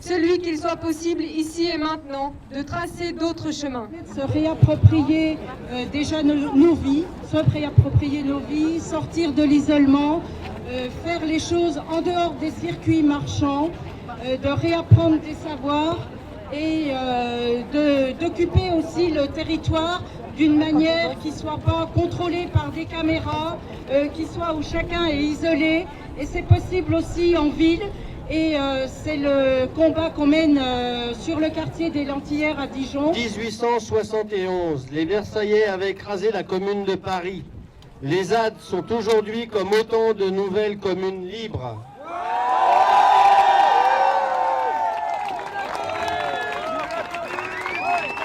celui qu'il soit possible ici et maintenant de tracer d'autres chemins. Se réapproprier déjà nos vies, sortir de l'isolement, faire les choses en dehors des circuits marchands, de réapprendre des savoirs et d'occuper aussi le territoire d'une manière qui ne soit pas contrôlée par des caméras, qui soit où chacun est isolé. Et c'est possible aussi en ville. Et c'est le combat qu'on mène sur le quartier des Lentillères à Dijon. 1871, les Versaillais avaient écrasé la commune de Paris. Les ZAD sont aujourd'hui comme autant de nouvelles communes libres.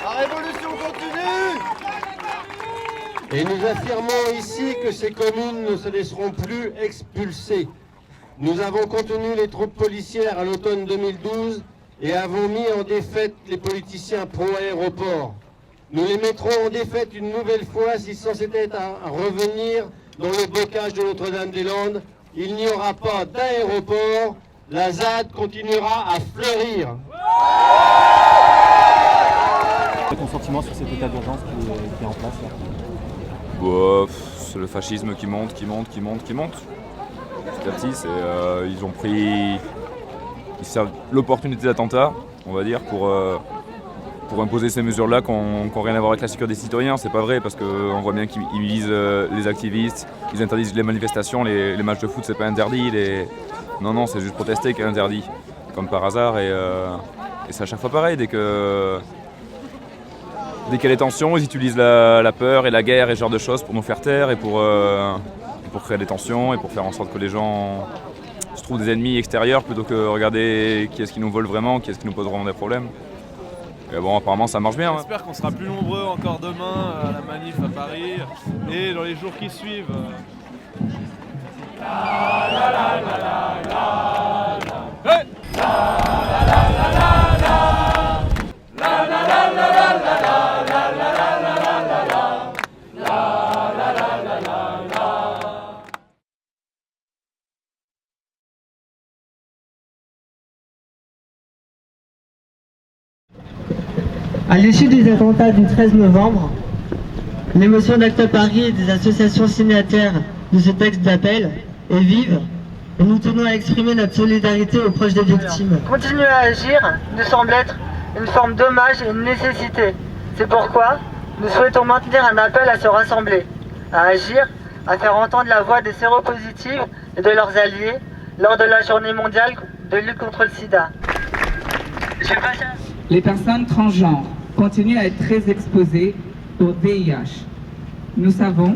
La révolution continue! Et nous affirmons ici que ces communes ne se laisseront plus expulser. Nous avons contenu les troupes policières à l'automne 2012 et avons mis en défaite les politiciens pro-aéroport. Nous les mettrons en défaite une nouvelle fois si c'en était à revenir dans le bocage de Notre-Dame-des-Landes. Il n'y aura pas d'aéroport, la ZAD continuera à fleurir. Ton sentiment sur cet état d'urgence qui est en place là? C'est le fascisme qui monte. Petit à petit, ils servent l'opportunité d'attentat, on va dire, pour imposer ces mesures-là qui n'ont rien à voir avec la sécurité des citoyens. C'est pas vrai parce qu'on voit bien qu'ils visent les activistes, ils interdisent les manifestations, les matchs de foot, c'est pas interdit. Non, c'est juste protester qui est interdit, comme par hasard. Et c'est à chaque fois pareil, dès qu'il y a des tensions, ils utilisent la peur et la guerre et ce genre de choses pour nous faire taire et pour créer des tensions et pour faire en sorte que les gens se trouvent des ennemis extérieurs plutôt que regarder qui est-ce qui nous vole vraiment, qui est-ce qui nous pose vraiment des problèmes. Et bon, apparemment ça marche bien. J'espère qu'on sera plus nombreux encore demain à la manif à Paris et dans les jours qui suivent. À l'issue des attentats du 13 novembre, l'émotion d'Acte Paris et des associations signataires de ce texte d'appel est vive et nous tenons à exprimer notre solidarité aux proches des victimes. Continuer à agir nous semble être une forme d'hommage et une nécessité. C'est pourquoi nous souhaitons maintenir un appel à se rassembler, à agir, à faire entendre la voix des séropositifs et de leurs alliés lors de la journée mondiale de lutte contre le sida. Les personnes transgenres continuent à être très exposées au VIH. Nous savons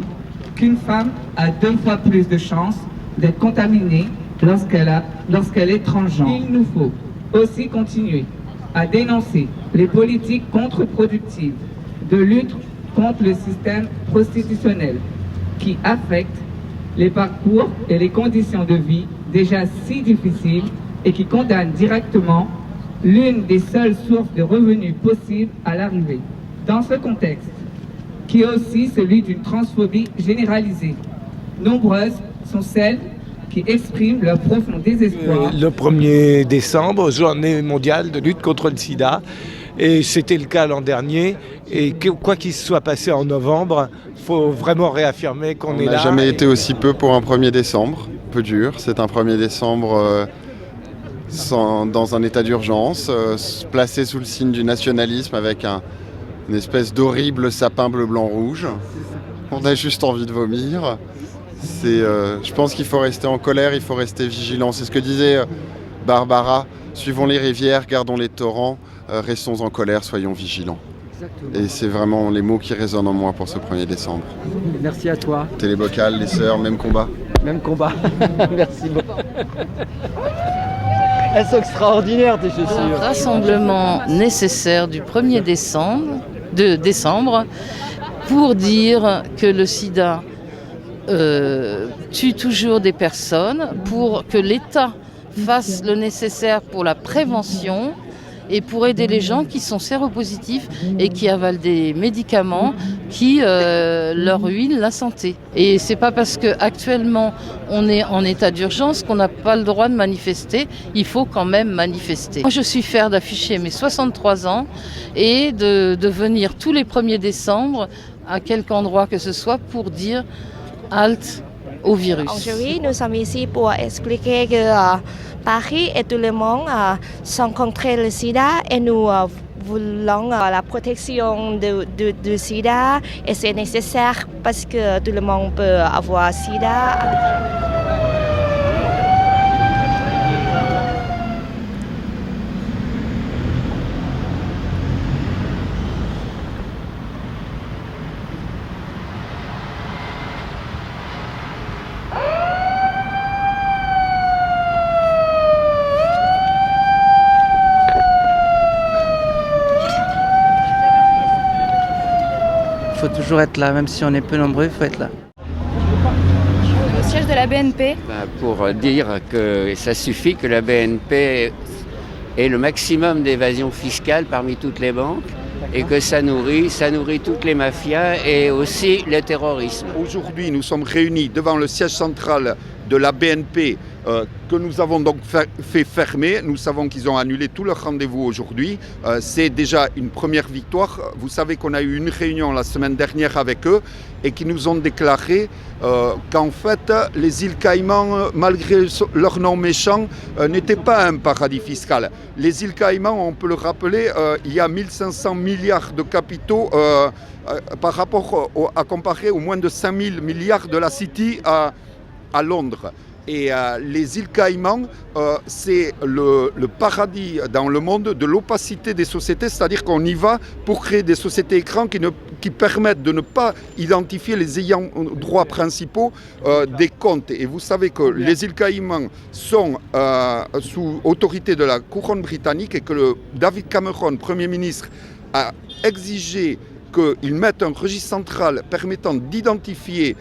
qu'une femme a 2 fois plus de chances d'être contaminée lorsqu'elle est transgenre. Il nous faut aussi continuer à dénoncer les politiques contre-productives de lutte contre le système prostitutionnel qui affectent les parcours et les conditions de vie déjà si difficiles et qui condamnent directement l'une des seules sources de revenus possibles à l'arrivée. Dans ce contexte, qui est aussi celui d'une transphobie généralisée, nombreuses sont celles qui expriment leur profond désespoir. Le 1er décembre, journée mondiale de lutte contre le sida, et c'était le cas l'an dernier, et quoi qu'il se soit passé en novembre, il faut vraiment réaffirmer qu'on est là. On n'a jamais été aussi peu pour un 1er décembre, peu dur, c'est un 1er décembre... dans un état d'urgence, placé sous le signe du nationalisme avec une espèce d'horrible sapin bleu, blanc, rouge. On a juste envie de vomir. Je pense qu'il faut rester en colère, il faut rester vigilant. C'est ce que disait Barbara. Suivons les rivières, gardons les torrents, restons en colère, soyons vigilants. Exactement. Et c'est vraiment les mots qui résonnent en moi pour ce 1er décembre. Merci à toi. Télébocal, les sœurs, même combat. Même combat. Merci beaucoup. Elles sont extraordinaires tes chaussures. Rassemblement nécessaire du 1er décembre pour dire que le sida tue toujours des personnes, pour que l'État fasse le nécessaire pour la prévention et pour aider les gens qui sont séropositifs et qui avalent des médicaments qui leur ruinent la santé. Et c'est pas parce qu'actuellement on est en état d'urgence qu'on n'a pas le droit de manifester, il faut quand même manifester. Moi je suis fière d'afficher mes 63 ans et de venir tous les 1er décembre à quelque endroit que ce soit pour dire halte au virus. Aujourd'hui, nous sommes ici pour expliquer que Paris et tout le monde sont contre le sida et nous voulons la protection du sida et c'est nécessaire parce que tout le monde peut avoir sida. Il faut toujours être là, même si on est peu nombreux, il faut être là. Au siège de la BNP. Pour dire que ça suffit que la BNP ait le maximum d'évasion fiscale parmi toutes les banques et que ça nourrit toutes les mafias et aussi le terrorisme. Aujourd'hui, nous sommes réunis devant le siège central de la BNP que nous avons donc fait fermer. Nous savons qu'ils ont annulé tous leurs rendez-vous aujourd'hui. C'est déjà une première victoire. Vous savez qu'on a eu une réunion la semaine dernière avec eux et qu'ils nous ont déclaré qu'en fait, les îles Caïmans, malgré leur nom méchant, n'étaient pas un paradis fiscal. Les îles Caïmans, on peut le rappeler, il y a 1500 milliards de capitaux par rapport à comparer aux moins de 5000 milliards de la City à Londres. Et les îles Caïmans, c'est le paradis dans le monde de l'opacité des sociétés, c'est-à-dire qu'on y va pour créer des sociétés écrans qui permettent de ne pas identifier les ayants droit principaux des comptes. Et vous savez que les îles Caïmans sont sous autorité de la couronne britannique et que David Cameron, Premier ministre, a exigé qu'ils mettent un registre central permettant d'identifier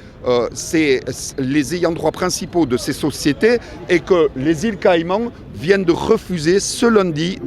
les ayants droit principaux de ces sociétés et que les îles Caïmans viennent de refuser ce lundi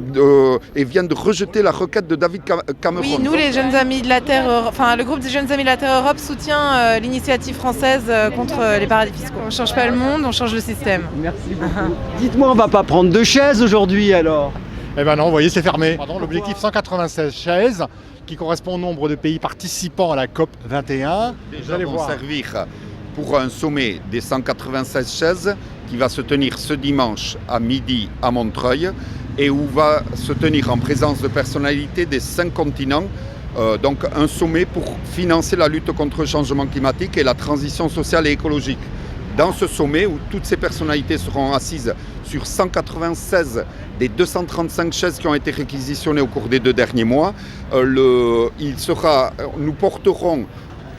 et viennent de rejeter la requête de David Cameron. Oui, nous les Jeunes Amis de la Terre, le groupe des Jeunes Amis de la Terre Europe soutient l'initiative française contre les paradis fiscaux. On ne change pas le monde, on change le système. Merci beaucoup. Dites-moi, on ne va pas prendre de chaises aujourd'hui alors? Eh ben non, vous voyez, c'est fermé. L'objectif 196 chaises, qui correspond au nombre de pays participants à la COP 21. Déjà, vont servir pour un sommet des 196 chaises qui va se tenir ce dimanche à midi à Montreuil et où va se tenir en présence de personnalités des 5 continents. Donc un sommet pour financer la lutte contre le changement climatique et la transition sociale et écologique. Dans ce sommet, où toutes ces personnalités seront assises sur 196 des 235 chaises qui ont été réquisitionnées au cours des 2 derniers mois, nous porterons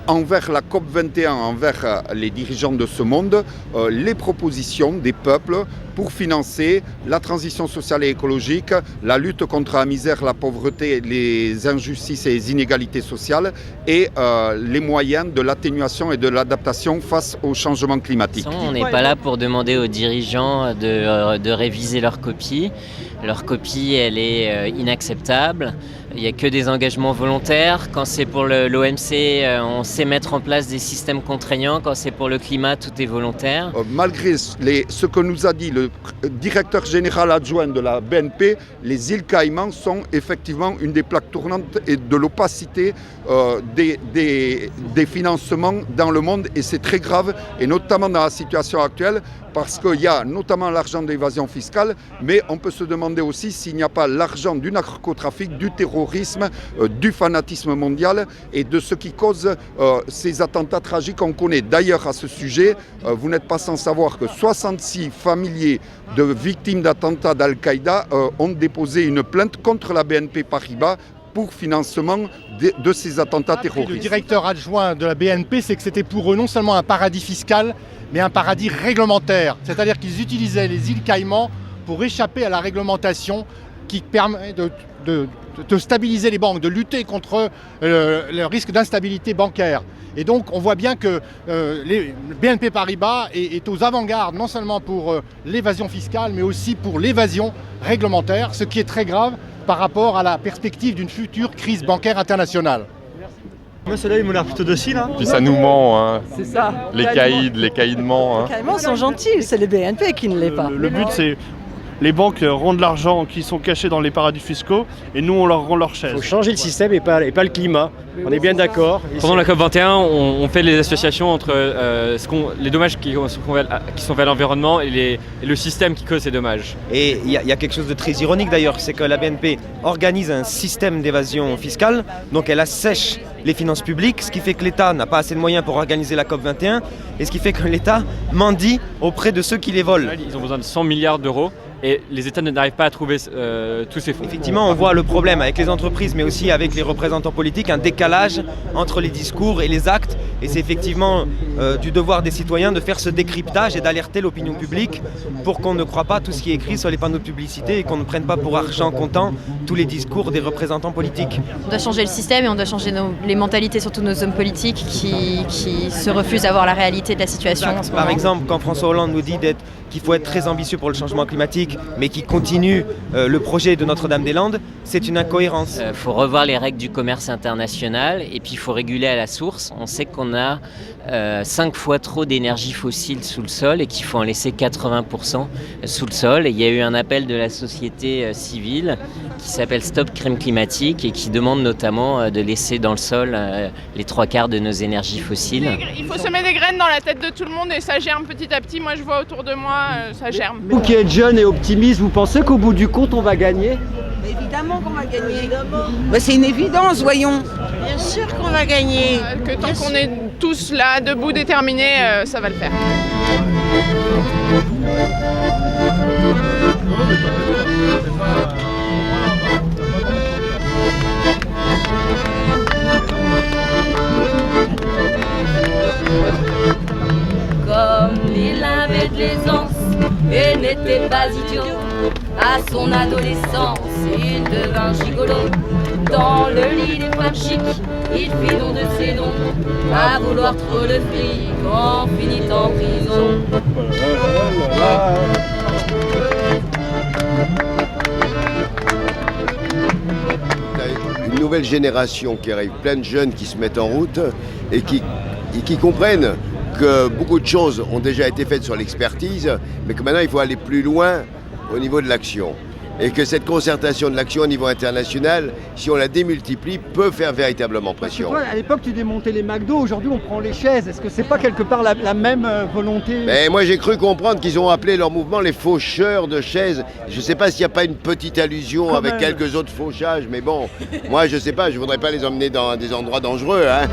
envers la COP21, envers les dirigeants de ce monde, les propositions des peuples pour financer la transition sociale et écologique, la lutte contre la misère, la pauvreté, les injustices et les inégalités sociales et les moyens de l'atténuation et de l'adaptation face au changement climatique. On n'est pas là pour demander aux dirigeants de réviser leur copie. Leur copie, elle est inacceptable. Il n'y a que des engagements volontaires. Quand c'est pour l'OMC, on sait mettre en place des systèmes contraignants. Quand c'est pour le climat, tout est volontaire. Malgré ce que nous a dit le directeur général adjoint de la BNP, les îles Caïmans sont effectivement une des plaques tournantes et de l'opacité des financements dans le monde. Et c'est très grave, et notamment dans la situation actuelle, parce qu'il y a notamment l'argent d'évasion fiscale, mais on peut se demander aussi s'il n'y a pas l'argent du narcotrafic, du terrorisme, du fanatisme mondial et de ce qui cause ces attentats tragiques. On connaît d'ailleurs à ce sujet, vous n'êtes pas sans savoir que 66 familiers de victimes d'attentats d'Al-Qaïda ont déposé une plainte contre la BNP Paribas pour financement de ces attentats terroristes. Le directeur adjoint de la BNP, c'est que c'était pour eux non seulement un paradis fiscal, mais un paradis réglementaire. C'est-à-dire qu'ils utilisaient les îles Caïmans pour échapper à la réglementation qui permet de stabiliser les banques, de lutter contre le risque d'instabilité bancaire. Et donc on voit bien que les BNP Paribas est aux avant-gardes, non seulement pour l'évasion fiscale, mais aussi pour l'évasion réglementaire, ce qui est très grave par rapport à la perspective d'une future crise bancaire internationale. Merci. Moi, ceux-là, ils m'ont l'air plutôt dociles. Hein. Puis ça nous ment, hein. C'est ça. Les caïdements. Hein. Les caïdements sont gentils, c'est les BNP qui ne l'est pas. Le but, c'est les banques rendent l'argent qui sont cachés dans les paradis fiscaux et nous, on leur rend leurs chaises. Il faut changer le système et pas le climat. On est bien d'accord. Pendant la COP21, on fait les associations entre les dommages qui sont faits à l'environnement et le système qui cause ces dommages. Et il y a quelque chose de très ironique d'ailleurs, c'est que la BNP organise un système d'évasion fiscale, donc elle assèche les finances publiques, ce qui fait que l'État n'a pas assez de moyens pour organiser la COP21 et ce qui fait que l'État mendie auprès de ceux qui les volent. Ils ont besoin de 100 milliards d'euros. Et les États n'arrivent pas à trouver tous ces fonds. Effectivement, on voit le problème avec les entreprises, mais aussi avec les représentants politiques, un décalage entre les discours et les actes. Et c'est effectivement du devoir des citoyens de faire ce décryptage et d'alerter l'opinion publique pour qu'on ne croie pas tout ce qui est écrit sur les panneaux de publicité et qu'on ne prenne pas pour argent comptant tous les discours des représentants politiques. On doit changer le système et on doit changer les mentalités, surtout nos hommes politiques qui se refusent à voir la réalité de la situation. En ce moment. Par exemple, quand François Hollande nous dit qu'il faut être très ambitieux pour le changement climatique, mais qui continue le projet de Notre-Dame-des-Landes, c'est une incohérence. Il faut revoir les règles du commerce international et puis il faut réguler à la source. On sait qu'on a 5 fois trop d'énergie fossile sous le sol et qu'il faut en laisser 80% sous le sol. Et il y a eu un appel de la société civile qui s'appelle Stop Crime Climatique et qui demande notamment de laisser dans le sol les 3/4 de nos énergies fossiles. Il faut semer des graines dans la tête de tout le monde et ça germe petit à petit. Moi je vois autour de moi, ça germe. Vous qui êtes jeune et optimiste, vous pensez qu'au bout du compte on va gagner ? Évidemment qu'on va gagner. C'est une évidence, voyons. Bien sûr qu'on va gagner. Que tant qu'on est tous là, debout, déterminés, ça va le faire. Comme il avait de l'aisance et n'était pas idiot, à son adolescence il devint gigolo. Dans le lit des femmes chics, il fit don de ses dons, à vouloir trop de fric, en finit en prison. Une nouvelle génération qui arrive, plein de jeunes qui se mettent en route et qui comprennent que beaucoup de choses ont déjà été faites sur l'expertise, mais que maintenant il faut aller plus loin au niveau de l'action. Et que cette concertation de l'action au niveau international, si on la démultiplie, peut faire véritablement pression. À l'époque, tu démontais les McDo, aujourd'hui on prend les chaises. Est-ce que c'est pas quelque part la même volonté ? Mais moi j'ai cru comprendre qu'ils ont appelé leur mouvement les faucheurs de chaises. Je ne sais pas s'il n'y a pas une petite allusion avec quelques autres fauchages, mais bon, moi je ne sais pas, je ne voudrais pas les emmener dans des endroits dangereux. Hein.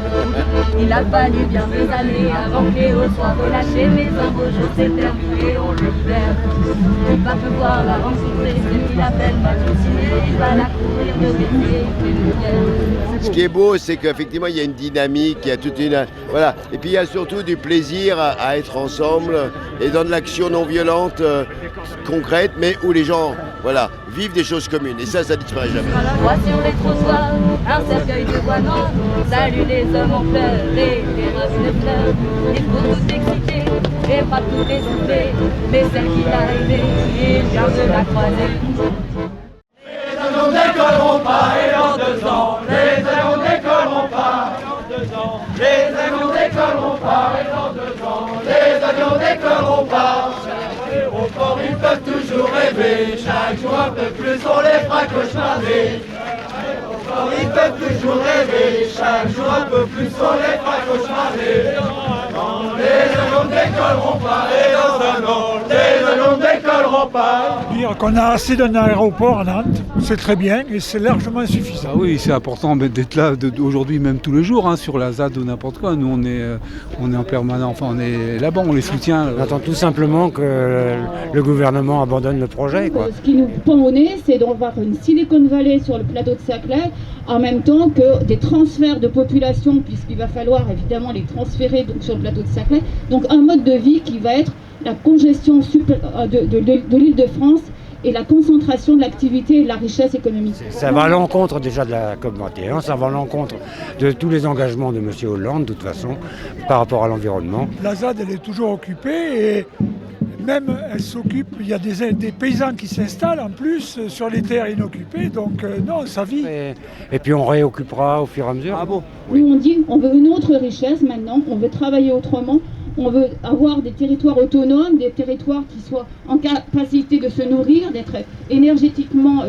Il a fallu bien des années avant que Léo soit relâché, mais un beau jour c'est terminé, on le libère. Il va pouvoir la rencontrer, il appelle Matriciné, il va la courir de métier. Ce qui est beau, c'est qu'effectivement il y a une dynamique, il y a toute une... Voilà. Et puis il y a surtout du plaisir à être ensemble et dans de l'action non violente, concrète, mais où les gens vivent des choses communes. Et ça disparaît jamais. Moi sur les trottoirs, un cercueil de bois noir, salut les hommes en fleurs et les roses de fleurs. Il faut tout exciter et pas tout essouffler, mais celle qui l'a aidé, il vient de la croiser. Les avions décolleront pas et en 2 ans, les avions décolleront pas et en 2 ans, les avions décolleront pas et en 2 ans, les avions décolleront pas. L'aéroport, ils peuvent toujours rêver, chaque jour un peu plus on les fera cauchemarder. L'aéroport, ils peuvent toujours rêver, chaque jour un peu plus on les fera cauchemarder. Les avions ne décolleront pas et dans 1 an, les avions ne décolleront pas. Dire qu'on a assez d'un aéroport à Nantes, c'est très bien et c'est largement suffisant. Ah oui, c'est important d'être là aujourd'hui, même tous les jours, sur la ZAD ou n'importe quoi. Nous, on est en permanence, on est là-bas, on les soutient. On attend tout simplement que le gouvernement abandonne le projet, quoi. Ce qui nous pend au nez, c'est d'avoir une Silicon Valley sur le plateau de Saclay, en même temps que des transferts de population, puisqu'il va falloir évidemment les transférer donc, sur le plateau de Saclay. Donc un mode de vie qui va être la congestion de l'île de France et la concentration de l'activité et de la richesse économique. Ça va à l'encontre déjà de la COP21, ça va à l'encontre de tous les engagements de M. Hollande, de toute façon, par rapport à l'environnement. La ZAD, elle est toujours occupée et même elles s'occupent, il y a des paysans qui s'installent en plus sur les terres inoccupées, donc non, ça vit. Et puis on réoccupera au fur et à mesure. Ah bon? Nous on dit on veut une autre richesse maintenant, on veut travailler autrement, on veut avoir des territoires autonomes, des territoires qui soient en capacité de se nourrir, d'être énergétiquement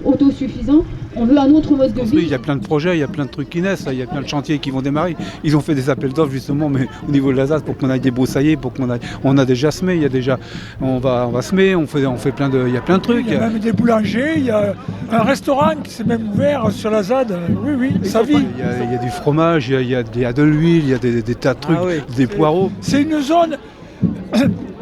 autosuffisants. On veut un autre mode de vie. Il y a plein de projets, il y a plein de trucs qui naissent, il y a plein de chantiers qui vont démarrer. Ils ont fait des appels d'offres justement, mais au niveau de la ZAD, pour qu'on aille débroussailler, on a déjà semé, il y a déjà, on va semer, on fait plein de, il y a plein de trucs. Il y a même des boulangers, il y a un restaurant qui s'est même ouvert sur la ZAD. Oui, ça vit. Il y a du fromage, il y a de l'huile, il y a des tas de trucs, des poireaux. C'est une zone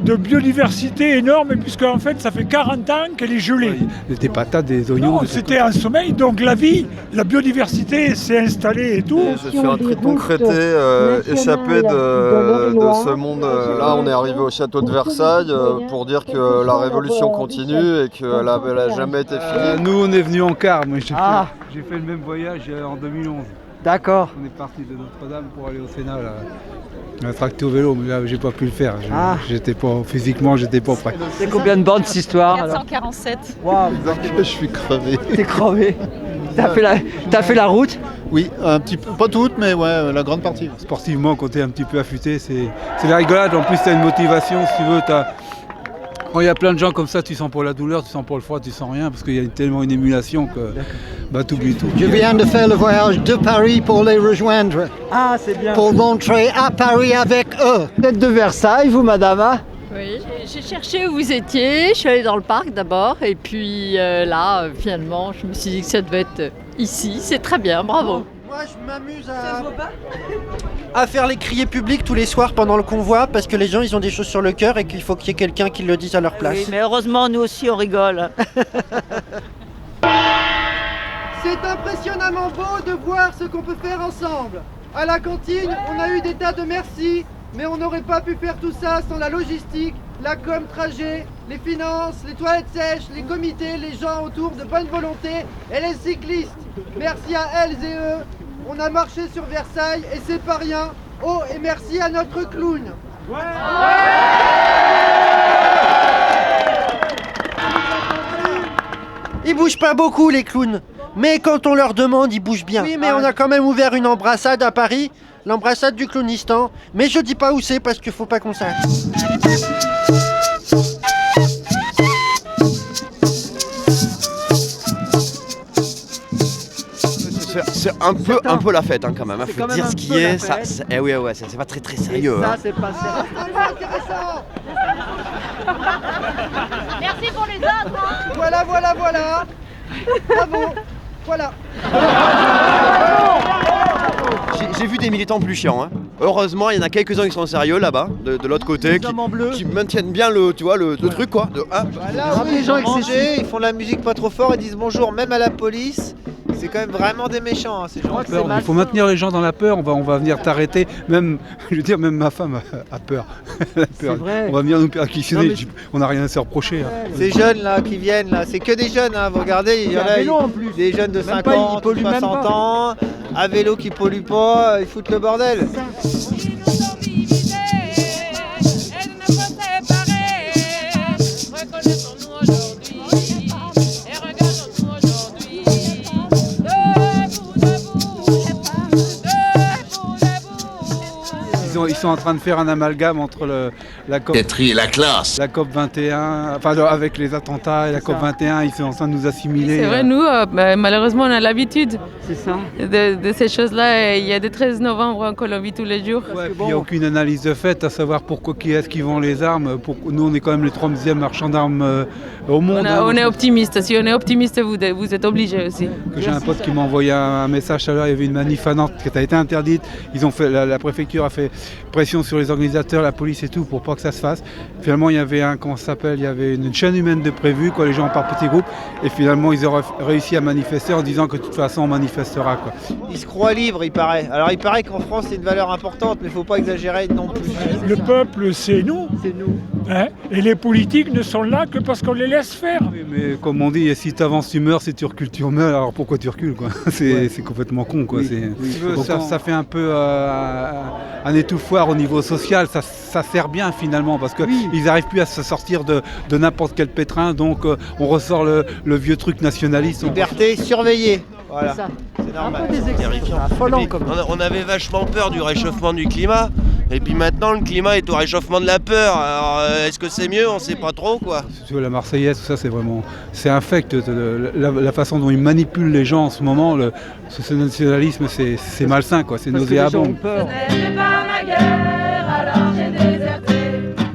de biodiversité énorme, puisque en fait ça fait 40 ans qu'elle est gelée. Des patates, des oignons. Non, c'était un sommeil, donc la vie, la biodiversité s'est installée et tout. Je suis un triton crété échappé de ce monde. Là, on est arrivé au château de Versailles pour dire que la révolution continue et qu'elle n'a jamais été finie. Nous, on est venus en car. Moi, j'ai fait le même voyage en 2011. D'accord. On est parti de Notre-Dame pour aller au Sénat. Là. On a tracté au vélo, mais là, j'ai pas pu le faire. Physiquement, j'étais pas prêt. C'est combien de bornes cette histoire? 447. Waouh. Je suis crevé. T'es crevé. T'as fait la route? Oui, un petit peu, pas toute, mais ouais, la grande partie. Sportivement, quand t'es un petit peu affûté, c'est la rigolade. En plus, t'as une motivation, si tu veux. Quand il y a plein de gens comme ça, tu sens pour la douleur, tu sens pour le froid, tu sens rien, parce qu'il y a tellement une émulation que t'oublies tout. Je viens de faire le voyage de Paris pour les rejoindre. Ah, c'est bien. Pour rentrer à Paris avec eux. Vous êtes de Versailles, vous, madame, hein? Oui, j'ai cherché où vous étiez, je suis allée dans le parc d'abord, et puis là, finalement, je me suis dit que ça devait être ici. C'est très bien, bravo. Moi, je m'amuse à faire les criers publics tous les soirs pendant le convoi, parce que les gens, ils ont des choses sur le cœur et qu'il faut qu'il y ait quelqu'un qui le dise à leur place. Oui, mais heureusement, nous aussi, on rigole. C'est impressionnamment beau de voir ce qu'on peut faire ensemble. À la cantine, on a eu des tas de merci, mais on n'aurait pas pu faire tout ça sans la logistique, la com trajet, les finances, les toilettes sèches, les comités, les gens autour de bonne volonté et les cyclistes. Merci à elles et eux. On a marché sur Versailles et c'est pas rien. Oh, et merci à notre clown. Ouais. Ils bougent pas beaucoup les clowns, mais quand on leur demande, ils bougent bien. Oui, mais on a quand même ouvert une embrassade à Paris, l'embrassade du clownistan, mais je dis pas où c'est parce qu'il faut pas qu'on sache. C'est un peu la fête quand même, faut dire ce qui est. Ça, c'est pas très sérieux. Ça, c'est pas sérieux. Merci pour les autres. Voilà. Bravo. Voilà. J'ai vu des militants plus chiants. Heureusement, il y en a quelques-uns qui sont sérieux là-bas, de l'autre côté, qui maintiennent bien le truc quoi. Les gens exigés, ils font la musique pas trop fort, ils disent bonjour même à la police. C'est quand même vraiment des méchants, ces gens. Il faut maintenir les gens dans la peur. On va venir t'arrêter. Même ma femme a peur. C'est vrai. On va venir nous perquisitionner. On n'a rien à se reprocher. Ces jeunes là qui viennent là, c'est que des jeunes. Vous regardez, il y en a des jeunes de 50, 60 ans, à vélo qui polluent pas, ils foutent le bordel. Ils sont en train de faire un amalgame entre la COP... la classe. La COP 21, avec les attentats et la COP 21, ils sont en train de nous assimiler. C'est vrai, nous, malheureusement, on a l'habitude de ces choses-là. Il y a des 13 novembre en Colombie tous les jours. Il n'y a aucune analyse de fait à savoir pourquoi qui est-ce qui vend les armes. Nous, on est quand même les 3e marchands d'armes au monde. On est optimiste. Si on est optimiste, vous êtes obligés aussi. J'ai un pote qui m'a envoyé un message tout à l'heure. Il y avait une manif à Nantes qui a été interdite. Ils ont fait, la préfecture a fait pression sur les organisateurs, la police et tout pour pas que ça se fasse. Finalement, il y avait il y avait une chaîne humaine de prévu, les gens par petits groupes, et finalement ils ont réussi à manifester en disant que de toute façon on manifestera. Ils se croient libres, il paraît. Alors il paraît qu'en France c'est une valeur importante, mais il ne faut pas exagérer non plus. Le peuple, c'est nous. C'est nous. Hein, et les politiques ne sont là que parce qu'on les laisse faire. Oui, mais comme on dit, si tu avances, tu meurs, si tu recules, tu meurs, alors pourquoi tu recules quoi? C'est complètement con. Quoi. Ça fait un peu un étouffoir au niveau social, ça sert bien finalement, parce qu'ils n'arrivent plus à se sortir de n'importe quel pétrin, donc on ressort le vieux truc nationaliste. Liberté surveillée. Voilà. C'est normal. On avait vachement peur du réchauffement du climat, et puis maintenant le climat est au réchauffement de la peur. Alors est-ce que c'est mieux? On sait pas trop quoi. La Marseillaise, tout ça, c'est infect. La façon dont ils manipulent les gens en ce moment, ce nationalisme, c'est malsain, quoi. C'est nauséabond. Ce n'est pas ma guerre, alors j'ai déserté.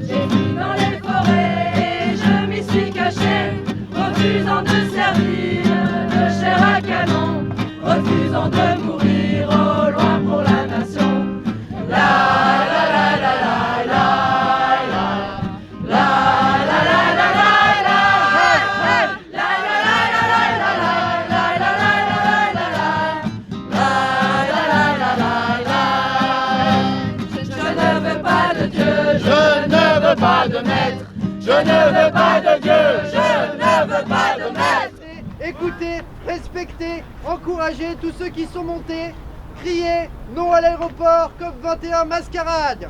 J'ai fui dans les forêts, je m'y suis caché, refusant de servir de chair à canon, refusant de mourir au loin pour la nation. La la la la la la la la la la la la pas de maître, je ne veux pas de Dieu, je ne veux pas de maître. Écoutez, respectez, encouragez tous ceux qui sont montés, criez non à l'aéroport, COP21 mascarade.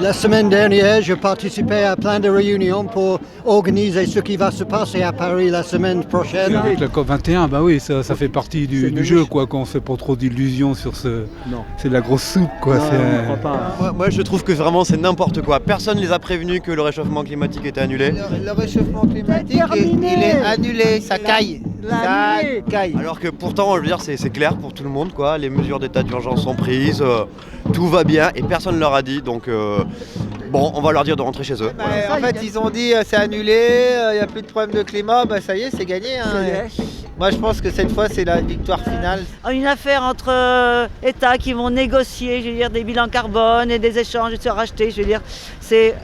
La semaine dernière, je participais à plein de réunions pour organiser ce qui va se passer à Paris la semaine prochaine. Avec la COP21, bah oui, ça fait partie du jeu, quoi, quand on fait pas trop d'illusions sur ce... Non. C'est de la grosse soupe, quoi. Non, moi, je trouve que vraiment c'est n'importe quoi. Personne ne les a prévenus que le réchauffement climatique était annulé. Le réchauffement climatique, il est annulé, ça caille. Alors que pourtant, je veux dire, c'est clair pour tout le monde, quoi. Les mesures d'état d'urgence sont prises, tout va bien et personne ne leur a dit. Donc, bon, on va leur dire de rentrer chez eux. En fait, ils ont dit c'est annulé, il n'y a plus de problème de climat, ça y est, c'est gagné. Moi, je pense que cette fois, c'est la victoire finale. Une affaire entre États qui vont négocier, je veux dire, des bilans carbone et des échanges et se racheter, je veux dire, c'est...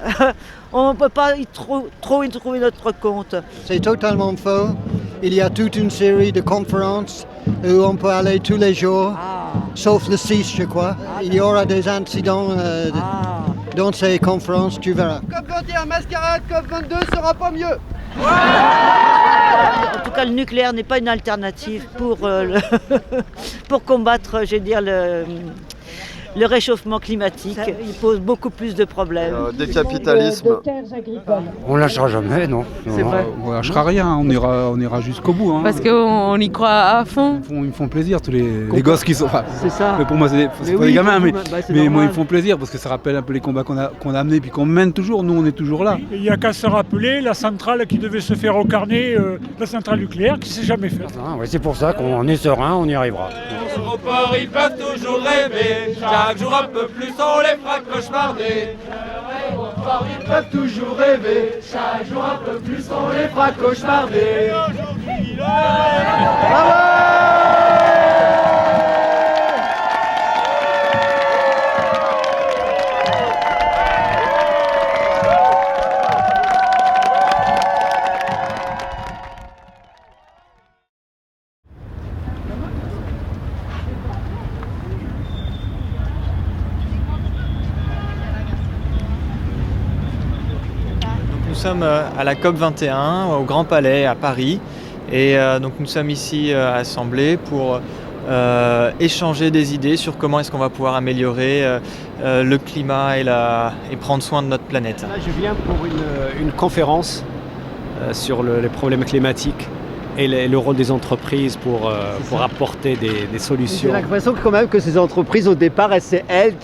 on ne peut pas y trop y trouver notre compte. C'est totalement faux. Il y a toute une série de conférences où on peut aller tous les jours, sauf le 6, je crois. Il y aura des incidents dans ces conférences, tu verras. COP21 mascarade, COP22 sera pas mieux. En tout cas, le nucléaire n'est pas une alternative pour combattre, je veux dire, le réchauffement climatique. Il pose beaucoup plus de problèmes. Des capitalismes. On lâchera jamais, non. On lâchera rien, on ira jusqu'au bout. Hein. Parce qu'on y croit à fond. Ils me font plaisir, tous les gosses qui sont... Enfin, c'est ça. Mais pour moi, c'est pas des gamins, mais moi, ils me font plaisir parce que ça rappelle un peu les combats qu'on a amenés puis qu'on mène toujours. Nous, on est toujours là. Il n'y a qu'à se rappeler la centrale qui devait se faire au Carnet, la centrale nucléaire qui ne s'est jamais faite. C'est pour ça qu'on est serein, on y arrivera. Au port, ils peuvent toujours rêver. Chaque jour un peu plus, on les fera cauchemarder. Au port, ils peuvent toujours rêver. Chaque jour un peu plus, on les fera cauchemarder. Nous sommes à la COP21 au Grand Palais à Paris et donc nous sommes ici assemblés pour échanger des idées sur comment est-ce qu'on va pouvoir améliorer le climat et prendre soin de notre planète. Là, je viens pour une conférence sur les problèmes climatiques et le rôle des entreprises pour apporter des solutions. J'ai l'impression quand même que ces entreprises, au départ, c'est elles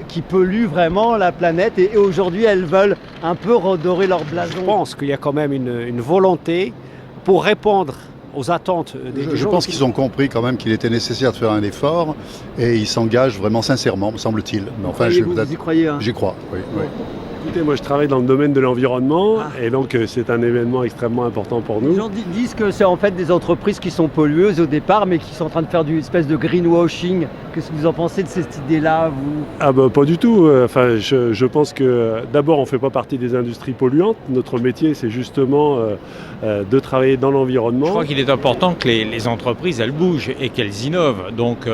qui polluent vraiment la planète et aujourd'hui, elles veulent un peu redorer leur blason. Je pense qu'il y a quand même une volonté pour répondre aux attentes des gens. Je pense qu'ils ont compris quand même qu'il était nécessaire de faire un effort et ils s'engagent vraiment sincèrement, me semble-t-il. Mais enfin, vous y croyez, hein? J'y crois, oui. Écoutez, moi je travaille dans le domaine de l'environnement et donc c'est un événement extrêmement important pour nous. Les gens disent que c'est en fait des entreprises qui sont pollueuses au départ mais qui sont en train de faire du espèce de greenwashing. Qu'est-ce que vous en pensez de cette idée-là, vous ? Ah bah pas du tout. Enfin, je pense que d'abord on ne fait pas partie des industries polluantes. Notre métier c'est justement de travailler dans l'environnement. Je crois qu'il est important que les entreprises elles bougent et qu'elles innovent. Donc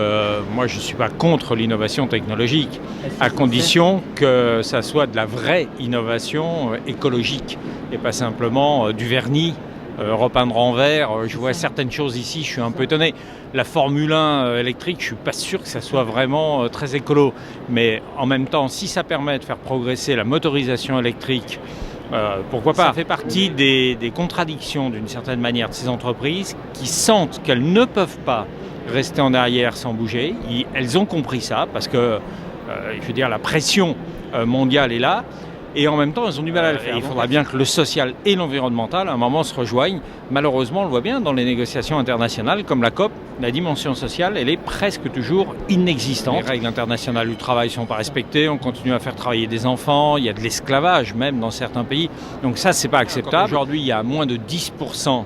moi je ne suis pas contre l'innovation technologique à condition que ça soit de la vraie innovation écologique et pas simplement du vernis repeindre en vert. Je vois certaines choses ici, je suis un peu étonné. La Formule 1 électrique, je ne suis pas sûr que ça soit vraiment très écolo. Mais en même temps, si ça permet de faire progresser la motorisation électrique, pourquoi pas ? Ça fait partie des contradictions d'une certaine manière de ces entreprises qui sentent qu'elles ne peuvent pas rester en arrière sans bouger. Elles ont compris ça parce que, je veux dire, la pression mondiale est là. Et en même temps, elles ont du mal à le faire. Il faudra bien que le social et l'environnemental, à un moment, se rejoignent. Malheureusement, on le voit bien dans les négociations internationales, comme la COP, la dimension sociale, elle est presque toujours inexistante. Les règles internationales du travail ne sont pas respectées, on continue à faire travailler des enfants, il y a de l'esclavage même dans certains pays. Donc ça, c'est pas acceptable. Aujourd'hui, il y a moins de 10%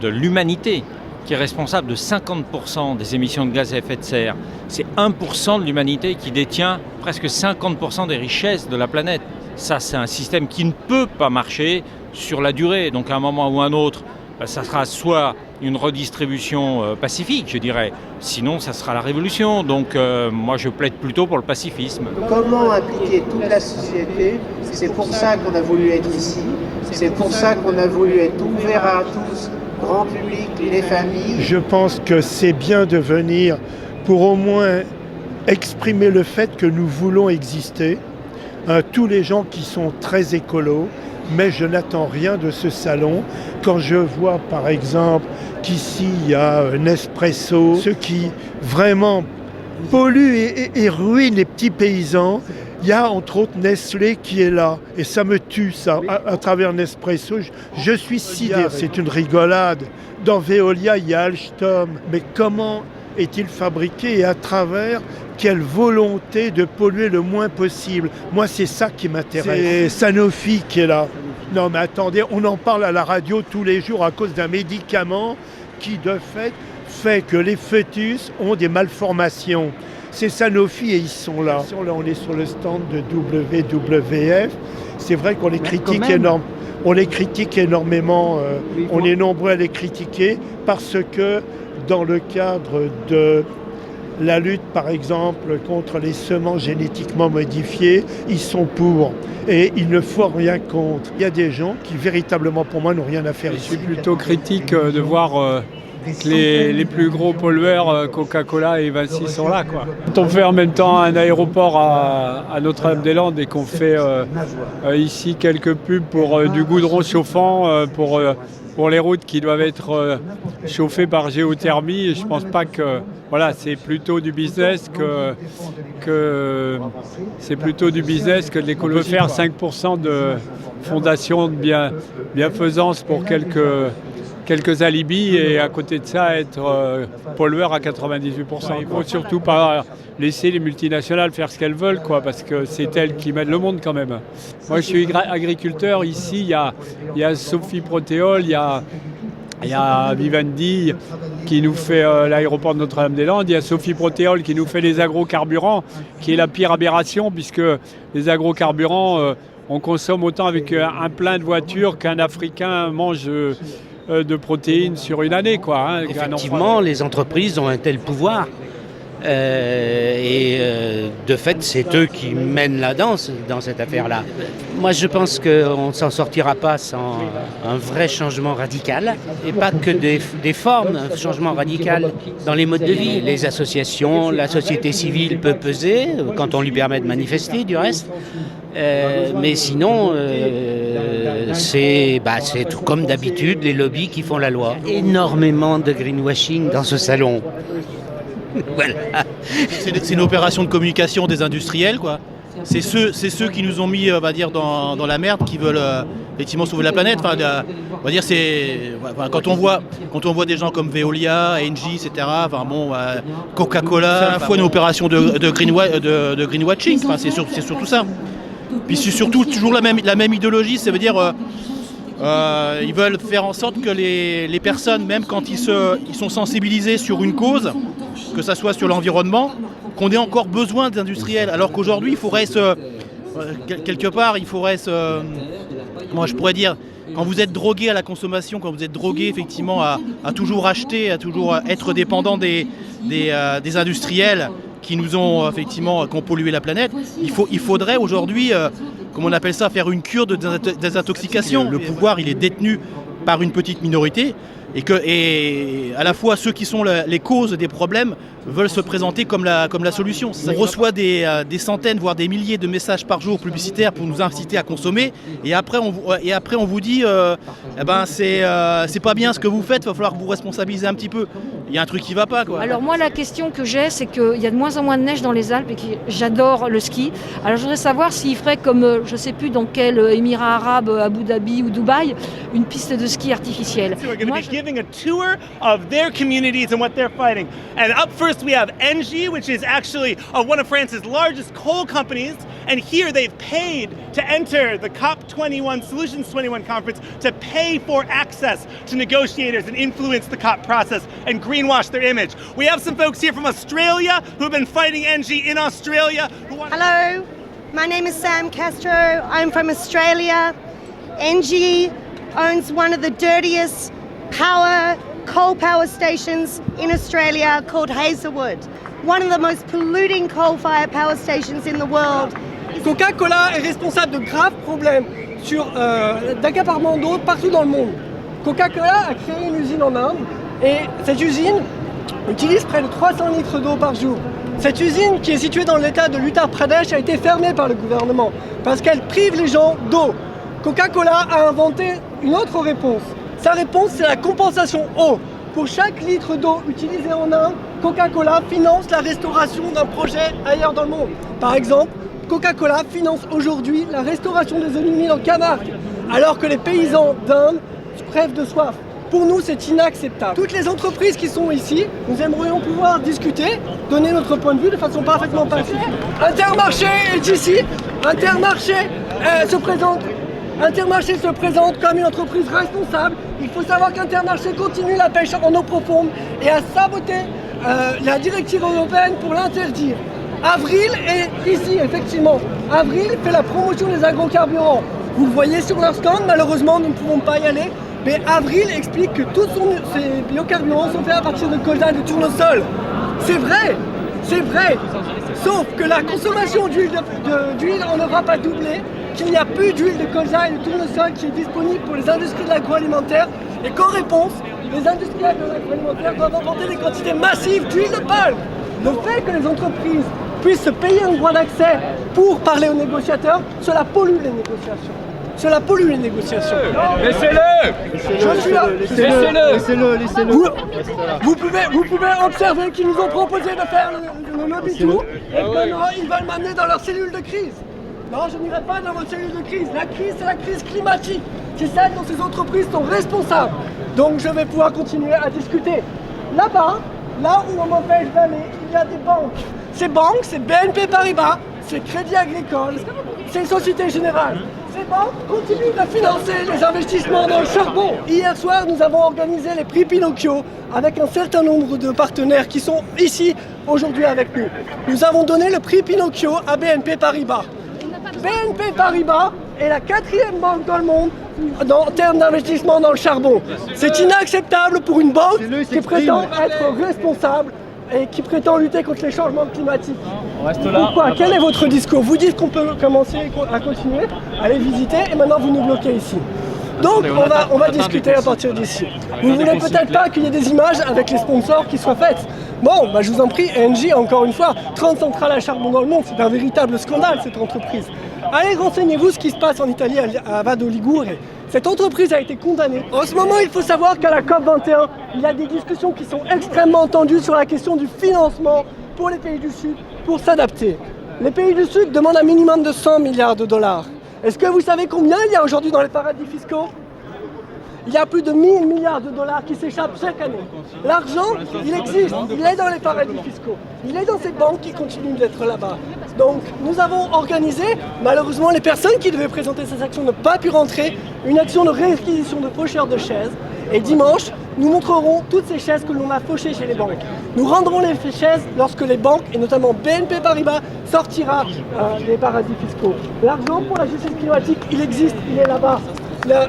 de l'humanité qui est responsable de 50% des émissions de gaz à effet de serre. C'est 1% de l'humanité qui détient presque 50% des richesses de la planète. Ça, c'est un système qui ne peut pas marcher sur la durée. Donc à un moment ou à un autre, ça sera soit une redistribution pacifique, je dirais. Sinon, ça sera la révolution. Donc moi, je plaide plutôt pour le pacifisme. Comment impliquer toute la société ? C'est pour ça qu'on a voulu être ici. C'est pour ça qu'on a voulu être ouvert à tous, grand public, les familles. Je pense que c'est bien de venir pour au moins exprimer le fait que nous voulons exister. Tous les gens qui sont très écolos, mais je n'attends rien de ce salon. Quand je vois par exemple qu'ici il y a Nespresso, ceux qui vraiment polluent et ruinent les petits paysans, il y a entre autres Nestlé qui est là et ça me tue ça, à travers Nespresso, je suis sidéré. C'est une rigolade. Dans Veolia il y a Alstom, mais comment est-il fabriqué et à travers quelle volonté de polluer le moins possible. Moi, c'est ça qui m'intéresse. C'est Sanofi qui est là. Non, mais attendez, on en parle à la radio tous les jours à cause d'un médicament qui, de fait que les fœtus ont des malformations. C'est Sanofi et ils sont là. Là, on est sur le stand de WWF. C'est vrai qu'on les critique énormément. On les critique énormément. On est nombreux à les critiquer parce que dans le cadre de la lutte, par exemple, contre les semences génétiquement modifiées, ils sont pour. Et il ne faut rien contre. Il y a des gens qui, véritablement, pour moi, n'ont rien à faire ici. Je suis plutôt critique de voir que les plus gros pollueurs, Coca-Cola et Vinci, sont là, quoi. Quand on fait en même temps un aéroport à Notre-Dame-des-Landes et qu'on fait ici quelques pubs pour du goudron chauffant, pour les routes qui doivent être chauffées par géothermie, je ne pense pas que... Voilà, c'est plutôt du business que de l'écologie. Faire 5% de fondation de bienfaisance pour quelques alibis et à côté de ça être pollueur à 98%. Il ne faut surtout pas laisser les multinationales faire ce qu'elles veulent, quoi, parce que c'est elles qui mènent le monde quand même. Moi je suis agriculteur, ici il y a Sophie Protéol, il y a Vivendi qui nous fait l'aéroport de Notre-Dame-des-Landes, il y a Sophie Protéol qui nous fait les agrocarburants, qui est la pire aberration puisque les agrocarburants, on consomme autant avec un plein de voitures qu'un Africain mange de protéines sur une année, quoi. Hein. Effectivement, les entreprises ont un tel pouvoir. De fait, c'est eux qui mènent la danse dans cette affaire-là. Moi, je pense qu'on ne s'en sortira pas sans un vrai changement radical, et pas que des formes, un changement radical dans les modes de vie. Les associations, la société civile peut peser, quand on lui permet de manifester, du reste. Mais sinon, c'est tout comme d'habitude les lobbies qui font la loi. Énormément de greenwashing dans ce salon. Voilà. C'est une opération de communication des industriels, quoi. C'est ceux qui nous ont mis, on va dire, dans la merde, qui veulent effectivement sauver la planète. Enfin, on va dire, quand on voit des gens comme Veolia, Engie, etc. Enfin bon, Coca-Cola, c'est à la fois une opération de greenwashing. Enfin, c'est surtout ça. Puis c'est surtout toujours la même idéologie, ça veut dire ils veulent faire en sorte que les personnes, même quand ils sont sensibilisés sur une cause, que ça soit sur l'environnement, qu'on ait encore besoin des industriels, alors qu'aujourd'hui il faudrait quelque part, moi je pourrais dire, quand vous êtes drogué à la consommation, quand vous êtes drogué effectivement à toujours acheter, à toujours être dépendant des industriels qui nous ont effectivement qui ont pollué la planète, il faudrait aujourd'hui, comme on appelle ça, faire une cure de désintoxication. Le pouvoir, il est détenu par une petite minorité et à la fois ceux qui sont les causes des problèmes veulent se présenter comme la solution. On reçoit des centaines, voire des milliers de messages par jour publicitaires pour nous inciter à consommer et après on vous dit c'est pas bien ce que vous faites, il va falloir vous responsabiliser un petit peu. Il y a un truc qui va pas, quoi. Alors moi la question que j'ai, c'est qu'il y a de moins en moins de neige dans les Alpes et que j'adore le ski. Alors je voudrais savoir s'ils feraient comme je sais plus dans quel émirat arabe, Abu Dhabi ou Dubaï, une piste de ski artificielle. Giving a tour of their communities and what they're fighting. And up first we have Engie, which is actually one of France's largest coal companies. And here they've paid to enter the COP21 Solutions 21 conference to pay for access to negotiators and influence the COP process and greenwash their image. We have some folks here from Australia who have been fighting Engie in Australia. Hello, my name is Sam Castro. I'm from Australia. Engie owns one of the dirtiest coal power stations in Australia called Hazelwood, one of the most polluting coal-fired power stations in the world. Coca-Cola est responsable de graves problèmes d'accaparement d'eau partout dans le monde. Coca-Cola a créé une usine en Inde et cette usine utilise près de 300 litres d'eau par jour. Cette usine, qui est située dans l'état de l'Uttar Pradesh, a été fermée par le gouvernement parce qu'elle prive les gens d'eau. Coca-Cola a inventé une autre réponse. Sa réponse, c'est la compensation eau. Pour chaque litre d'eau utilisé en Inde, Coca-Cola finance la restauration d'un projet ailleurs dans le monde. Par exemple, Coca-Cola finance aujourd'hui la restauration des eaux humides en Camargue, alors que les paysans d'Inde crèvent de soif. Pour nous, c'est inacceptable. Toutes les entreprises qui sont ici, nous aimerions pouvoir discuter, donner notre point de vue de façon parfaitement pacifique. Intermarché est ici. Intermarché se présente comme une entreprise responsable. Il faut savoir qu'Intermarché continue la pêche en eau profonde et a saboté la directive européenne pour l'interdire. Avril est ici, effectivement. Avril fait la promotion des agrocarburants. Vous le voyez sur leur stand, malheureusement nous ne pouvons pas y aller. Mais Avril explique que tous ces biocarburants sont faits à partir de colza et de tournesol. C'est vrai, c'est vrai. Sauf que la consommation d'huile en Europe a doublé, qu'il n'y a plus d'huile de colza et de tournesol qui est disponible pour les industries de l'agroalimentaire et qu'en réponse, les industriels de l'agroalimentaire doivent importer des quantités massives d'huile de palme. Le fait que les entreprises puissent se payer un droit d'accès pour parler aux négociateurs, cela pollue les négociations. Cela pollue les négociations. Laissez-le! Je suis là. Laissez-le. Vous pouvez observer qu'ils nous ont proposé de faire le lobby tour et que maintenant ils veulent m'amener dans leur cellule de crise. Non, je n'irai pas dans votre cellule de crise. La crise, c'est la crise climatique. C'est celle dont ces entreprises sont responsables. Donc je vais pouvoir continuer à discuter. Là-bas, là où on m'empêche d'aller, il y a des banques. Ces banques, c'est BNP Paribas, c'est Crédit Agricole, c'est Société Générale. Ces banques continuent de financer les investissements dans le charbon. Hier soir, nous avons organisé les prix Pinocchio avec un certain nombre de partenaires qui sont ici aujourd'hui avec nous. Nous avons donné le prix Pinocchio à BNP Paribas. BNP Paribas est la 4e banque dans le monde en termes d'investissement dans le charbon. C'est inacceptable pour une banque qui prétend être responsable et qui prétend lutter contre les changements climatiques. Pourquoi? Quel est votre discours? Vous dites qu'on peut commencer à continuer, aller visiter, et maintenant vous nous bloquez ici. Donc on va discuter à partir d'ici. Vous ne voulez peut-être pas qu'il y ait des images avec les sponsors qui soient faites. Bon, je vous en prie, Engie, encore une fois, 30 centrales à charbon dans le monde, c'est un véritable scandale cette entreprise. Allez, renseignez-vous ce qui se passe en Italie, à Vado Ligure. Cette entreprise a été condamnée. En ce moment, il faut savoir qu'à la COP21, il y a des discussions qui sont extrêmement tendues sur la question du financement pour les pays du Sud pour s'adapter. Les pays du Sud demandent un minimum de 100 milliards de dollars. Est-ce que vous savez combien il y a aujourd'hui dans les paradis fiscaux? Il y a plus de 1000 milliards de dollars qui s'échappent chaque année. L'argent, il existe, il est dans les paradis fiscaux. Il est dans ces banques qui continuent d'être là-bas. Donc nous avons organisé, malheureusement les personnes qui devaient présenter ces actions n'ont pas pu rentrer, une action de réquisition de faucheurs de chaises. Et dimanche, nous montrerons toutes ces chaises que l'on a fauchées chez les banques. Nous rendrons les chaises lorsque les banques, et notamment BNP Paribas, sortira des paradis fiscaux. L'argent pour la justice climatique, il existe, il est là-bas.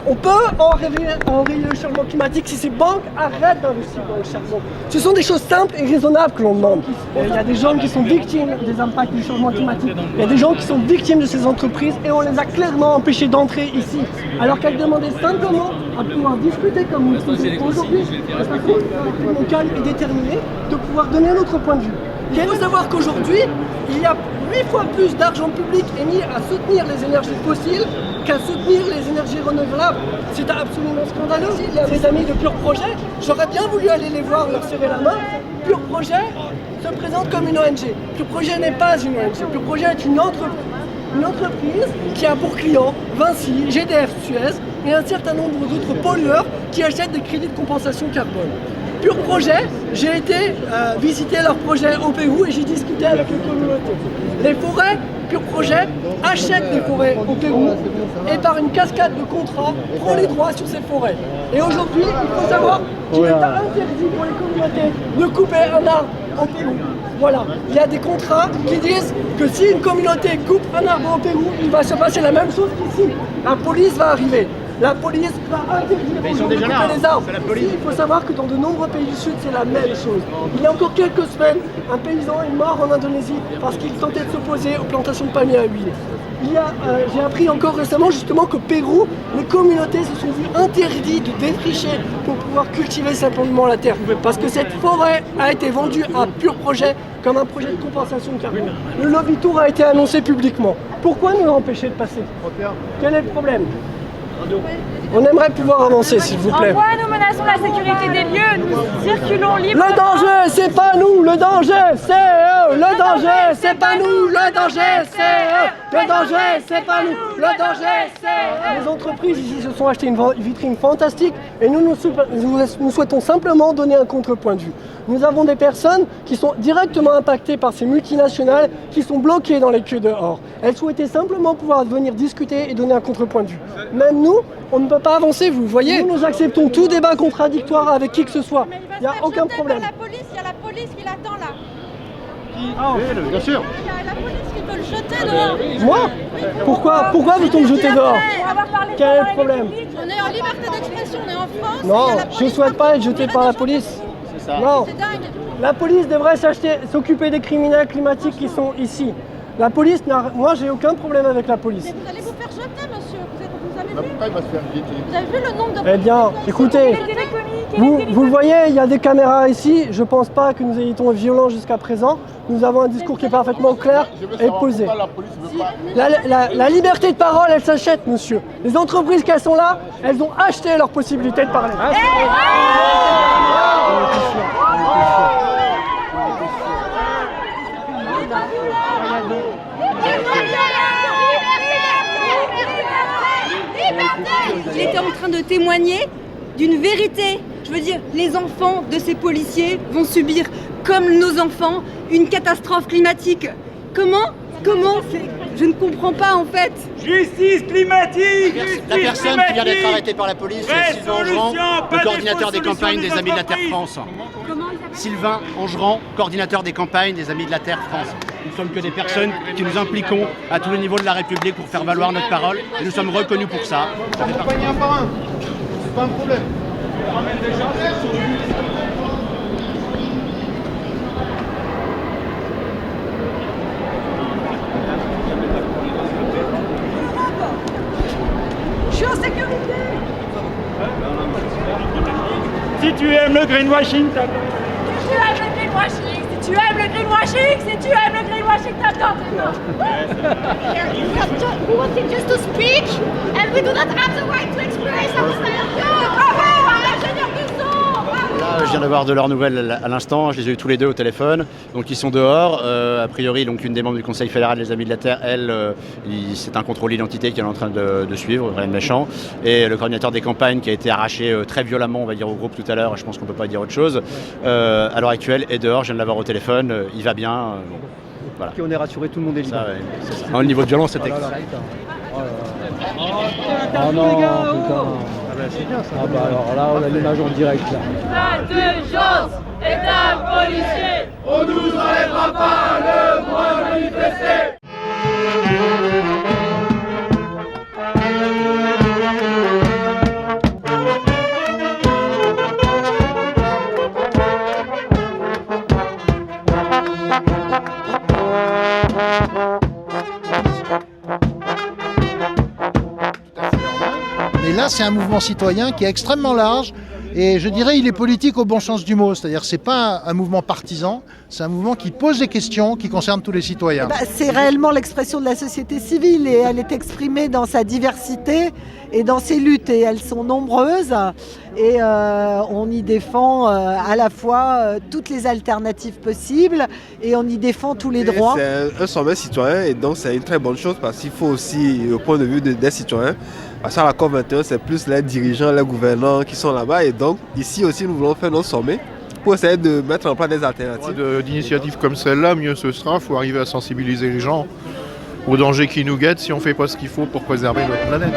On peut enrayer le changement climatique si ces banques arrêtent d'investir dans le charbon. Ce sont des choses simples et raisonnables que l'on demande. Il y a des gens qui sont victimes des impacts du changement climatique. Il y a des gens qui sont victimes de ces entreprises et on les a clairement empêchés d'entrer ici. Alors qu'elles demandaient simplement à pouvoir discuter comme nous le faisons aujourd'hui, de façon calme et déterminée, de pouvoir donner notre point de vue. Il faut savoir qu'aujourd'hui, il y a 8 fois plus d'argent public émis à soutenir les énergies fossiles qu'à soutenir les énergies renouvelables. C'est absolument scandaleux. Il y a mes amis de Pure Projet, j'aurais bien voulu aller les voir, leur serrer la main. Pure Projet se présente comme une ONG. Pure Projet n'est pas une ONG. Pure Projet est une entreprise qui a pour clients Vinci, GDF Suez et un certain nombre d'autres pollueurs qui achètent des crédits de compensation carbone. Pure Projet, j'ai été visiter leur projet au Pérou et j'ai discuté avec les communautés. Les forêts, Pure Projet achète des forêts au Pérou et par une cascade de contrats prend les droits sur ces forêts. Et aujourd'hui, il faut savoir qu'il est interdit pour les communautés de couper un arbre au Pérou. Voilà, il y a des contrats qui disent que si une communauté coupe un arbre au Pérou, il va se passer la même chose qu'ici. La police va arriver. La police va interdire aux gens de couper les arbres. Il faut savoir que dans de nombreux pays du Sud, c'est la même chose. Il y a encore quelques semaines, un paysan est mort en Indonésie parce qu'il tentait de s'opposer aux plantations de palmiers à huile. J'ai appris encore récemment justement qu'au Pérou, les communautés se sont vues interdites de défricher pour pouvoir cultiver simplement la terre. Parce que cette forêt a été vendue à Pure Projet comme un projet de compensation de carbone. Le lobby tour a été annoncé publiquement. Pourquoi nous l'empêcher de passer? Quel est le problème? On aimerait pouvoir avancer, s'il vous plaît. En quoi nous menaçons la sécurité des lieux? Nous circulons librement. Le danger, c'est pas nous. Le danger, c'est eux. Le danger, c'est pas nous. Le danger, c'est eux. Le danger, c'est pas nous. Le danger, c'est eux. Les entreprises ici se sont achetées une vitrine fantastique et nous souhaitons simplement donner un contrepoint de vue. Nous avons des personnes qui sont directement impactées par ces multinationales qui sont bloquées dans les queues dehors. Elles souhaitaient simplement pouvoir venir discuter et donner un contrepoint de vue. Même nous, on ne peut pas avancer, vous voyez. Nous acceptons tout débat contradictoire avec qui que ce soit. Il n'y a aucun problème. Il y a la police qui l'attend là. Oui, bien sûr. Il y a la police qui veut le jeter dehors. Moi? Pourquoi veut-on me jeter dehors? Quel est le problème? On est en liberté d'expression, on est en France. Non, je ne souhaite pas être jeté par la police. Non, la police devrait s'occuper des criminels climatiques qui sont ici. La police, moi j'ai aucun problème avec la police. Mais vous allez vous faire jeter, monsieur. Vous avez vu? Pourquoi il va se faire jeter? Vous avez vu le nombre de... Eh bien, écoutez, vous le voyez, il y a des caméras ici. Je ne pense pas que nous ayons été violents jusqu'à présent. Nous avons un discours qui est parfaitement clair et posé. La liberté de parole, elle s'achète, monsieur. Les entreprises qui sont là, elles ont acheté leur possibilité de parler. Il était en train de témoigner d'une vérité. Je veux dire, les enfants de ces policiers vont subir, comme nos enfants, une catastrophe climatique. Comment Je ne comprends pas en fait. Justice climatique. La personne qui vient d'être arrêtée par la police, c'est Sylvain Angerand, le coordinateur des campagnes des Amis de la Terre France. Sylvain Angerand, coordinateur des campagnes des Amis de la Terre France. Nous ne sommes que des personnes qui nous impliquons à tous les niveaux de la République pour faire valoir notre parole et nous sommes reconnus pour ça. Accompagnez un par un, c'est pas un problème. Je suis en sécurité. Si tu aimes le greenwashing, t'as... Si tu aimes le greenwashing, si tu aimes le greenwashing, si tu aimes le greenwashing, t'attends. We wanted just to speak and we do not have the right to express ourselves. Bravo, ingénieur du son. Bravo. Je viens d'avoir de leurs nouvelles à l'instant, je les ai eu tous les deux au téléphone, donc ils sont dehors. A priori, donc une des membres du Conseil fédéral des Amis de la Terre, elle, c'est un contrôle d'identité qu'elle est en train de suivre, rien de méchant. Et le coordinateur des campagnes qui a été arraché très violemment, on va dire, au groupe tout à l'heure, je pense qu'on ne peut pas dire autre chose, à l'heure actuelle est dehors, je viens de l'avoir au téléphone, il va bien. Voilà. On est rassuré, tout le monde est libre. Le niveau de violence, c'était... Oh non, putain. C'est bien ça. Ah bah alors là, on a l'image en direct là. L'intelligence est un policier. On nous enlèvera pas le droit de manifester. Mais là, c'est un mouvement citoyen qui est extrêmement large et je dirais il est politique au bon sens du mot. C'est-à-dire que ce n'est pas un mouvement partisan, c'est un mouvement qui pose des questions qui concernent tous les citoyens. C'est réellement l'expression de la société civile et elle est exprimée dans sa diversité et dans ses luttes et elles sont nombreuses et on y défend à la fois toutes les alternatives possibles et on y défend tous les droits. C'est un sommet citoyen et donc c'est une très bonne chose parce qu'il faut aussi, au point de vue des citoyens, parce qu'à la COP21, c'est plus les dirigeants, les gouvernants qui sont là-bas et donc ici aussi nous voulons faire notre sommet pour essayer de mettre en place des alternatives. D'initiatives comme celle-là, mieux ce sera. Il faut arriver à sensibiliser les gens aux dangers qui nous guettent si on ne fait pas ce qu'il faut pour préserver notre planète.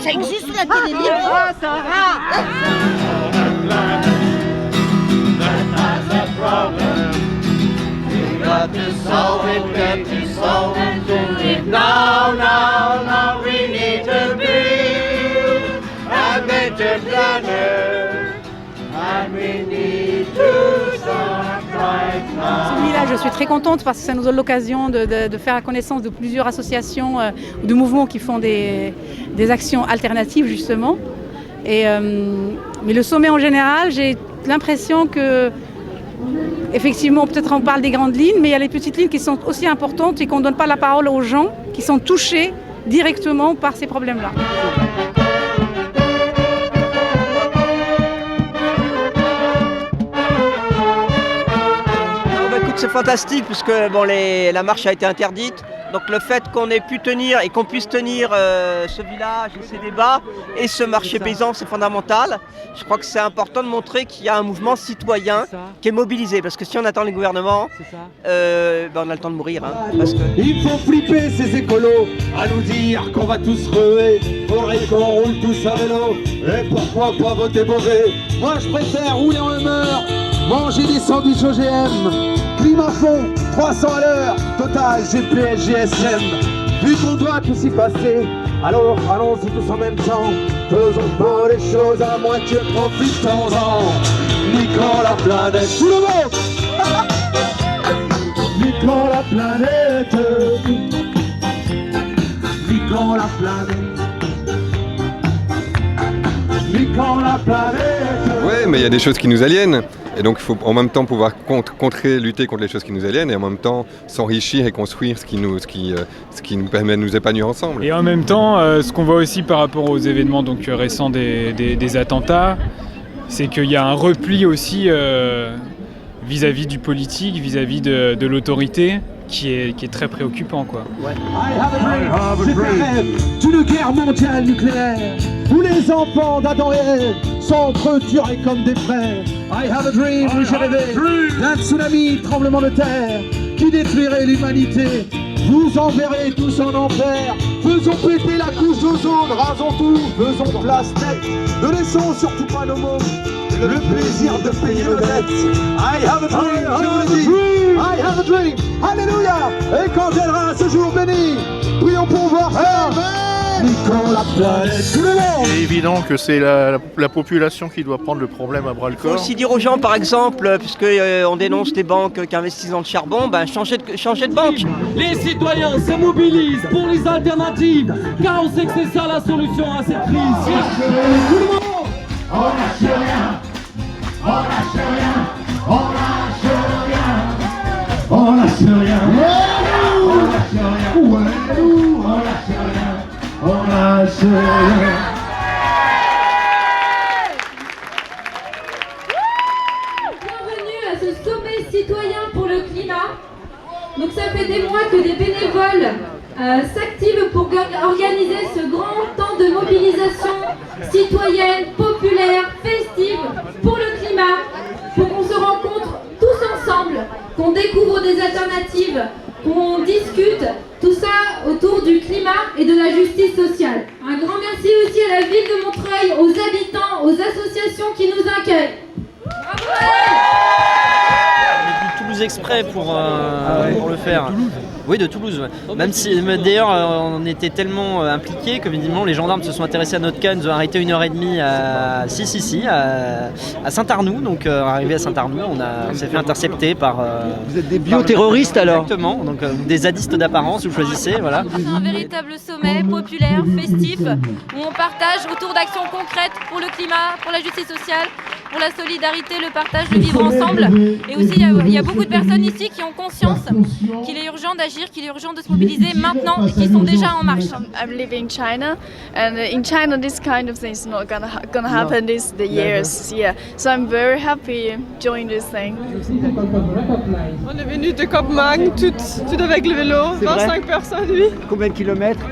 Ça existe la télé-libre. Ah, ça Celui-là, je suis très contente parce que ça nous donne l'occasion de faire la connaissance de plusieurs associations ou de mouvements qui font des actions alternatives justement. Mais le sommet en général, j'ai l'impression que, effectivement, peut-être on parle des grandes lignes, mais il y a les petites lignes qui sont aussi importantes et qu'on ne donne pas la parole aux gens qui sont touchés directement par ces problèmes-là. C'est fantastique puisque bon, la marche a été interdite. Donc le fait qu'on ait pu tenir et qu'on puisse tenir ce village et ces débats et ce marché paysan, c'est fondamental. Je crois que c'est important de montrer qu'il y a un mouvement citoyen qui est mobilisé. Parce que si on attend les gouvernements, on a le temps de mourir. Hein, parce que... Il faut flipper ces écolos à nous dire qu'on va tous ruer. Faudrait qu'on roule tous à vélo. Et pourquoi pas voter mauvais? Moi je préfère rouler en humeur, manger des sandwichs OGM. Climat fond, 300 à l'heure, total, GPS, GSM. Vu qu'on doit tous y passer, alors allons-y tous en même temps. Faisons pas les choses à moitié, profitons-en. Niquons la planète, tout le monde. Niquons la planète. Niquons la planète. Niquons la planète. Ouais, mais il y a des choses qui nous aliènent. Et donc il faut en même temps pouvoir lutter contre les choses qui nous aliènent et en même temps s'enrichir et construire ce qui nous permet de nous épanouir ensemble. Et en même temps, ce qu'on voit aussi par rapport aux événements donc, récents des attentats, c'est qu'il y a un repli aussi vis-à-vis du politique, vis-à-vis de l'autorité qui est très préoccupant, quoi. Ouais. J'ai fait rêve d'une guerre mondiale nucléaire où les enfants d'Adam et Ève sont entretués comme des frères. I have a dream, oui j'ai rêvé d'un tsunami, tremblement de terre qui détruirait l'humanité. Vous enverrez tous en enfer. Faisons péter la couche d'ozone, rasons tout, faisons place nette. Ne laissons surtout pas nos mômes le plaisir de payer nos dettes. I have a dream, je vous le dis. I have a dream, alléluia. Et quand viendra ce jour béni, prions pour voir ça. Niquons la planète, tout le monde. Il est évident que c'est la population qui doit prendre le problème à bras-le-corps. Il faut aussi dire aux gens, par exemple, puisqu'on dénonce des banques qui investissent dans le charbon, changez de banque. Les citoyens se mobilisent pour les alternatives, car on sait que c'est ça la solution à cette crise. Tout le monde, on lâche rien. On lâche rien, on lâche rien, on lâche rien, on lâche rien, on lâche rien, on lâche rien. Bienvenue à ce sommet citoyen pour le climat. Donc ça fait des mois que des bénévoles s'activent pour organiser ce grand temps de mobilisation citoyenne, populaire, festive pour le climat, pour qu'on se rencontre tous ensemble, qu'on découvre des alternatives, qu'on discute, tout ça autour du climat et de la justice sociale. Un grand merci aussi à la ville de Montreuil, aux habitants, aux associations qui nous accueillent. Bravo! Toulouse exprès pour le faire. Oui, de Toulouse. Ouais. Même si, d'ailleurs, on était tellement impliqués que évidemment les gendarmes se sont intéressés à notre cas, nous ont arrêté 1h30 à Saint-Arnoux. Donc, arrivé à Saint-Arnoux, on s'est fait intercepter par. Vous êtes des bioterroristes alors? Exactement. Donc, des zadistes d'apparence, vous choisissez, voilà. Un véritable sommet populaire, festif, où on partage autour d'actions concrètes pour le climat, pour la justice sociale, pour la solidarité, le partage, le vivre ensemble. Et aussi, il y a beaucoup de personnes ici qui ont conscience qu'il est urgent d'agir, qu'il est urgent de se mobiliser maintenant et qui sont déjà en marche. I'm living in China, and in China this kind of thing is not gonna happen this years. Yeah, so I'm very happy joining this thing. On est venu de Copenhague, tout avec le vélo, 25 personnes, oui. Combien de kilomètres?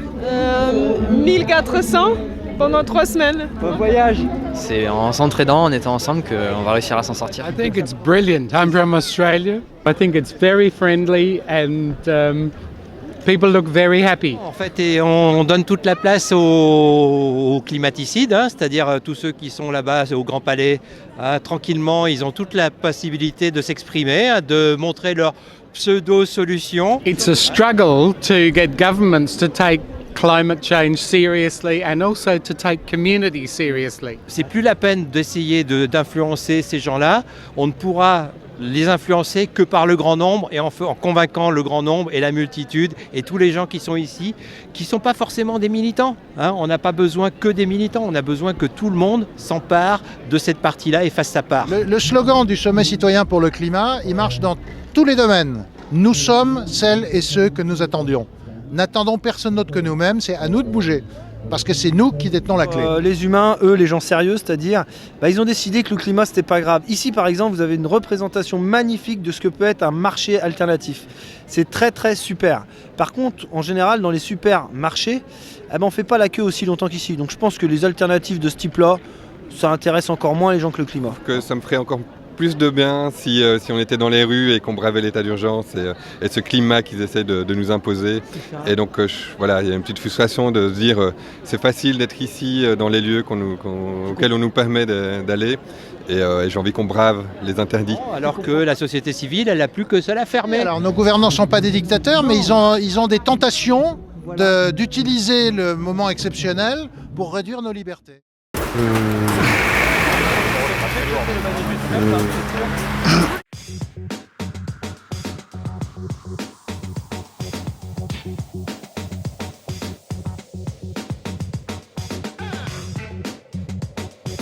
1400 pendant 3 semaines. Bon voyage. C'est en s'entraidant, en étant ensemble qu'on va réussir à s'en sortir. I think it's brilliant. I'm from Australia. I think it's very friendly and people look very happy. En fait, on donne toute la place aux climaticides, c'est-à-dire tous ceux qui sont là-bas au Grand Palais. Tranquillement, ils ont toute la possibilité de s'exprimer, de montrer leur pseudo-solution. It's a struggle to get governments to take climate change seriously and also to take community seriously. C'est plus la peine d'essayer d'influencer ces gens-là. On ne pourra les influencer que par le grand nombre et en convainquant le grand nombre et la multitude et tous les gens qui sont ici, qui ne sont pas forcément des militants. On n'a pas besoin que des militants, on a besoin que tout le monde s'empare de cette partie-là et fasse sa part. Le slogan du Sommet citoyen pour le climat, il marche dans tous les domaines. Nous sommes celles et ceux que nous attendions. N'attendons personne d'autre que nous-mêmes, c'est à nous de bouger. Parce que c'est nous qui détenons la clé. Les humains, eux, les gens sérieux, c'est-à-dire, ils ont décidé que le climat, c'était pas grave. Ici, par exemple, vous avez une représentation magnifique de ce que peut être un marché alternatif. C'est très, très super. Par contre, en général, dans les supermarchés, on fait pas la queue aussi longtemps qu'ici. Donc je pense que les alternatives de ce type-là, ça intéresse encore moins les gens que le climat. Que ça me ferait encore plus de bien si on était dans les rues et qu'on bravait l'état d'urgence et ce climat qu'ils essaient de nous imposer. Et donc voilà, il y a une petite frustration de se dire c'est facile d'être ici dans les lieux auxquels on nous permet d'aller. Et j'ai envie qu'on brave les interdits. Alors que la société civile, elle n'a plus que cela à fermer. Alors nos gouvernants ne sont pas des dictateurs, mais ils ont des tentations d'utiliser le moment exceptionnel pour réduire nos libertés.